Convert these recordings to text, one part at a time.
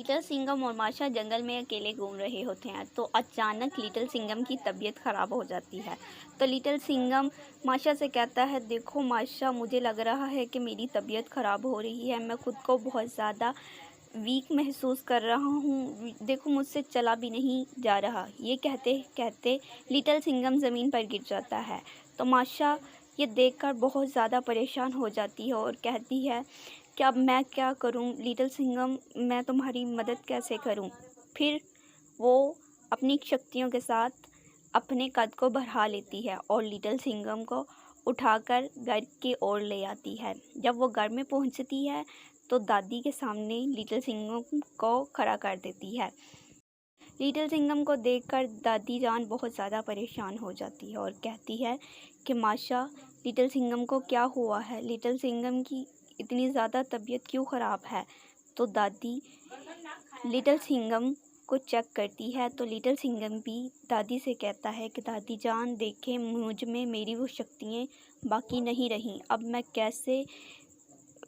Little Singham और माशा जंगल में अकेले घूम रहे होते हैं तो अचानक लिटिल सिंघम की तबीयत ख़राब हो जाती है। तो लिटिल सिंघम माशा से कहता है, देखो माशा, मुझे लग रहा है कि मेरी तबीयत ख़राब हो रही है। मैं खुद को बहुत ज़्यादा वीक महसूस कर रहा हूँ। देखो मुझसे चला भी नहीं जा रहा। ये कहते कहते लिटिल सिंघम ज़मीन पर गिर जाता है। तो माशा ये देखकर बहुत ज़्यादा परेशान हो जाती है और कहती है कि अब मैं क्या करूं लिटिल सिंघम, मैं तुम्हारी मदद कैसे करूं। फिर वो अपनी शक्तियों के साथ अपने कद को बढ़ा लेती है और लिटिल सिंघम को उठाकर घर की ओर ले आती है। जब वो घर में पहुंचती है तो दादी के सामने लिटिल सिंघम को खड़ा कर देती है। लिटिल सिंघम को देखकर दादी जान बहुत ज़्यादा परेशान हो जाती है और कहती है कि माशा, लिटिल सिंघम को क्या हुआ है, लिटिल सिंघम की इतनी ज़्यादा तबीयत क्यों ख़राब है। तो दादी लिटिल सिंघम को चेक करती है तो लिटिल सिंघम भी दादी से कहता है कि दादी जान, देखें मुझ में मेरी वो शक्तियाँ बाकी नहीं रहीं। अब मैं कैसे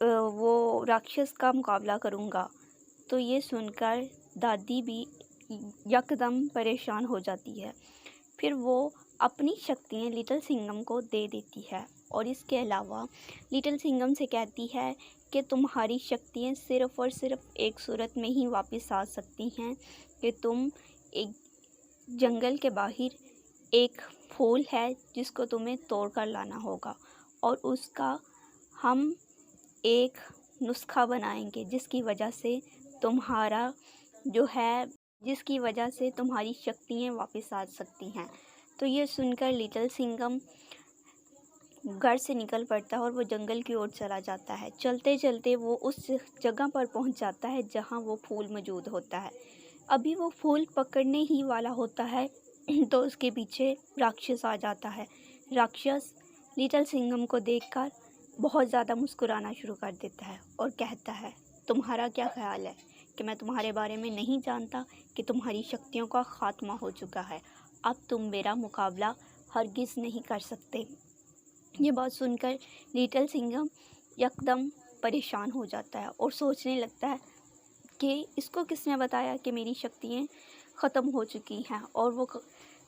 वो राक्षस का मुकाबला करूँगा। तो ये सुनकर दादी भी यकदम परेशान हो जाती है। फिर वो अपनी शक्तियाँ लिटिल सिंघम को दे देती है और इसके अलावा लिटिल सिंघम से कहती है कि तुम्हारी शक्तियाँ सिर्फ़ और सिर्फ एक सूरत में ही वापस आ सकती हैं कि तुम एक जंगल के बाहर एक फूल है जिसको तुम्हें तोड़ कर लाना होगा और उसका हम एक नुस्खा बनाएंगे जिसकी वजह से तुम्हारी शक्तियाँ वापस आ सकती हैं। तो ये सुनकर लिटिल सिंघम घर से निकल पड़ता है और वो जंगल की ओर चला जाता है। चलते चलते वो उस जगह पर पहुंच जाता है जहां वो फूल मौजूद होता है। अभी वो फूल पकड़ने ही वाला होता है तो उसके पीछे राक्षस आ जाता है। राक्षस लिटिल सिंघम को देखकर बहुत ज़्यादा मुस्कुराना शुरू कर देता है और कहता है, तुम्हारा क्या ख्याल है कि मैं तुम्हारे बारे में नहीं जानता कि तुम्हारी शक्तियों का ख़ात्मा हो चुका है। अब तुम मेरा मुकाबला हरगिज़ नहीं कर सकते। ये बात सुनकर लिटिल सिंघम एकदम परेशान हो जाता है और सोचने लगता है कि इसको किसने बताया कि मेरी शक्तियाँ ख़त्म हो चुकी हैं। और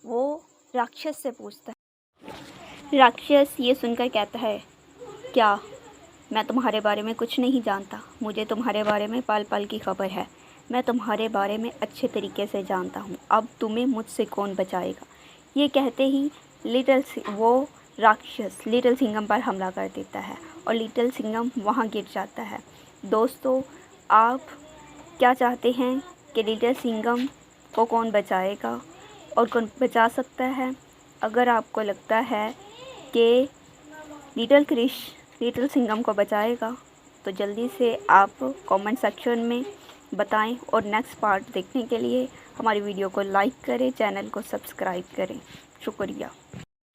वो राक्षस से पूछता है। राक्षस ये सुनकर कहता है, क्या मैं तुम्हारे बारे में कुछ नहीं जानता? मुझे तुम्हारे बारे में पल पल की खबर है। मैं तुम्हारे बारे में अच्छे तरीके से जानता हूँ। अब तुम्हें मुझसे कौन बचाएगा। ये कहते ही वो राक्षस लिटिल सिंघम पर हमला कर देता है और लिटिल सिंघम वहाँ गिर जाता है। दोस्तों, आप क्या चाहते हैं कि लिटिल सिंघम को कौन बचाएगा और कौन बचा सकता है? अगर आपको लगता है कि लिटिल सिंघम को बचाएगा तो जल्दी से आप कमेंट सेक्शन में बताएं और नेक्स्ट पार्ट देखने के लिए हमारी वीडियो को लाइक करें, चैनल को सब्सक्राइब करें। शुक्रिया।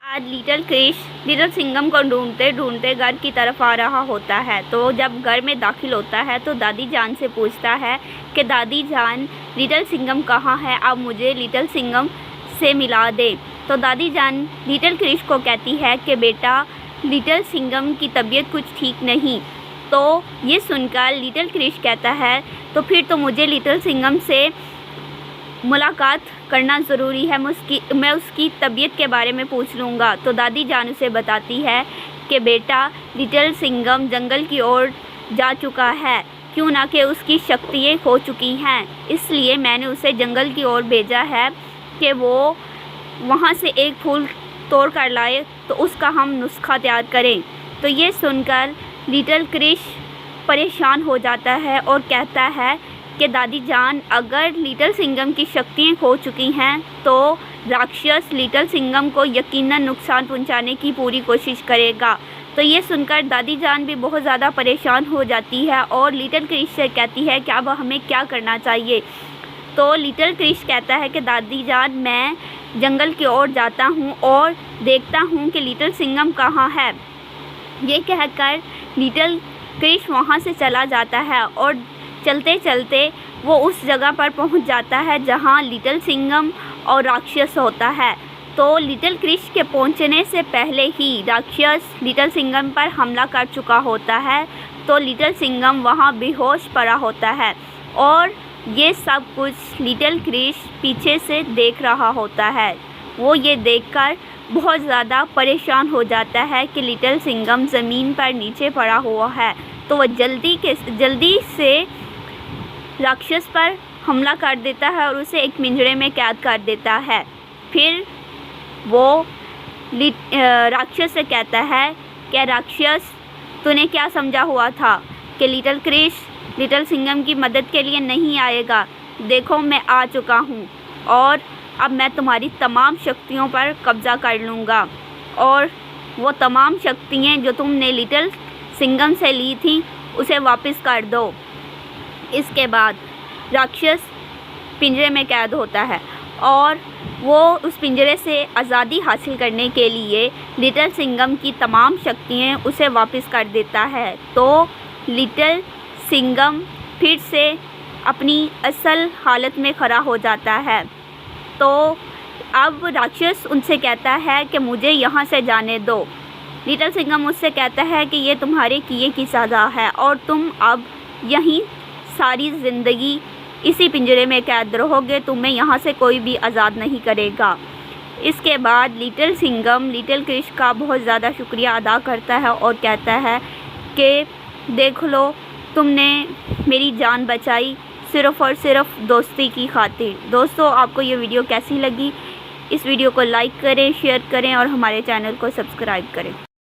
आज लिटिल सिंघम को ढूंढते ढूंढते घर की तरफ आ रहा होता है। तो जब घर में दाखिल होता है तो दादी जान से पूछता है कि दादी जान, लिटिल सिंघम कहाँ है, अब मुझे लिटिल सिंघम से मिला दे। तो दादी जान लिटिल क्रिश को कहती है कि बेटा, लिटिल सिंघम की तबीयत कुछ ठीक नहीं। तो ये सुनकर लिटिल क्रिश कहता है, तो फिर तो मुझे लिटिल सिंघम से मुलाकात करना ज़रूरी है। मैं उसकी तबीयत के बारे में पूछ लूँगा। तो दादी जान उसे बताती है कि बेटा, लिटिल सिंघम जंगल की ओर जा चुका है, क्यों ना कि उसकी शक्तियाँ खो चुकी हैं। इसलिए मैंने उसे जंगल की ओर भेजा है कि वो वहाँ से एक फूल तोड़ कर लाए तो उसका हम नुस्खा तैयार करें। तो ये सुनकर लिटिल क्रिश परेशान हो जाता है और कहता है कि दादी जान, अगर लिटिल सिंघम की शक्तियाँ खो चुकी हैं तो राक्षस लिटिल सिंघम को यकीनन नुकसान पहुंचाने की पूरी कोशिश करेगा। तो ये सुनकर दादी जान भी बहुत ज़्यादा परेशान हो जाती है और लिटिल क्रिश से कहती है कि अब हमें क्या करना चाहिए। तो लिटिल क्रिश कहता है कि दादी जान, मैं जंगल की ओर जाता हूँ और देखता हूँ कि लिटिल सिंघम कहाँ है। ये कहकर लिटिल क्रिश वहाँ से चला जाता है और चलते चलते वो उस जगह पर पहुँच जाता है जहाँ लिटिल सिंघम और राक्षस होता है। तो लिटिल क्रिश के पहुँचने से पहले ही राक्षस लिटिल सिंघम पर हमला कर चुका होता है। तो लिटिल सिंघम वहाँ बेहोश पड़ा होता है और ये सब कुछ लिटिल क्रिश पीछे से देख रहा होता है। वो ये देखकर बहुत ज़्यादा परेशान हो जाता है कि लिटिल सिंघम ज़मीन पर नीचे पड़ा हुआ है, तो वह जल्दी से राक्षस पर हमला कर देता है और उसे एक पिंजरे में कैद कर देता है। फिर वो राक्षस से कहता है, क्या राक्षस, तूने क्या समझा हुआ था कि लिटिल क्रिश लिटिल सिंघम की मदद के लिए नहीं आएगा? देखो मैं आ चुका हूँ और अब मैं तुम्हारी तमाम शक्तियों पर कब्ज़ा कर लूँगा और वो तमाम शक्तियाँ जो तुमने लिटिल सिंघम से ली थी उसे वापस कर दो। इसके बाद राक्षस पिंजरे में कैद होता है और वो उस पिंजरे से आज़ादी हासिल करने के लिए लिटिल सिंघम की तमाम शक्तियाँ उसे वापस कर देता है। तो लिटिल सिंघम फिर से अपनी असल हालत में खड़ा हो जाता है। तो अब राक्षस उनसे कहता है कि मुझे यहाँ से जाने दो। लिटिल सिंघम उससे कहता है कि ये तुम्हारे किए की सज़ा है और तुम अब यहीं सारी ज़िंदगी इसी पिंजरे में कैद रहोगे, तुम्हें यहाँ से कोई भी आज़ाद नहीं करेगा। इसके बाद लिटिल सिंघम लिटिल क्रिश का बहुत ज़्यादा शुक्रिया अदा करता है और कहता है कि देख लो, तुमने मेरी जान बचाई सिर्फ़ और सिर्फ दोस्ती की खातिर। दोस्तों, आपको ये वीडियो कैसी लगी? इस वीडियो को लाइक करें, शेयर करें और हमारे चैनल को सब्सक्राइब करें।